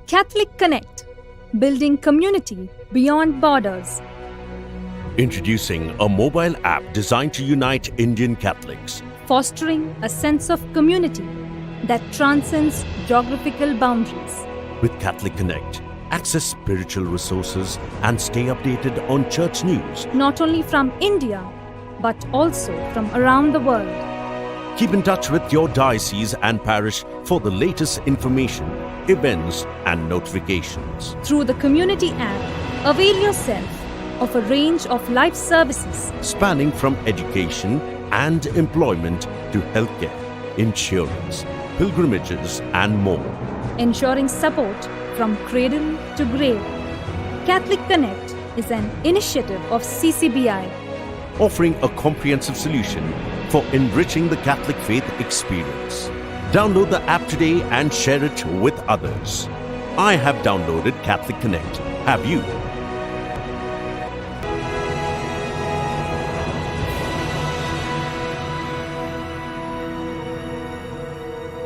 Catholic Connect, building community beyond borders. Introducing a mobile app designed to unite Indian Catholics, Fostering a sense of community that transcends geographical boundaries. with Catholic Connect. Access spiritual resources and stay updated on church news. Not only from India, but also from around the world. Keep in touch with your diocese and parish for the latest information, events, and notifications. Through the community app, avail yourself of a range of life services Spanning from education and employment to healthcare, insurance, pilgrimages, and more. ensuring support from cradle to grave. Catholic Connect is an initiative of CCBI, Offering a comprehensive solution for enriching the Catholic faith experience. Download the app today and share it with others. I have downloaded Catholic Connect. Have you?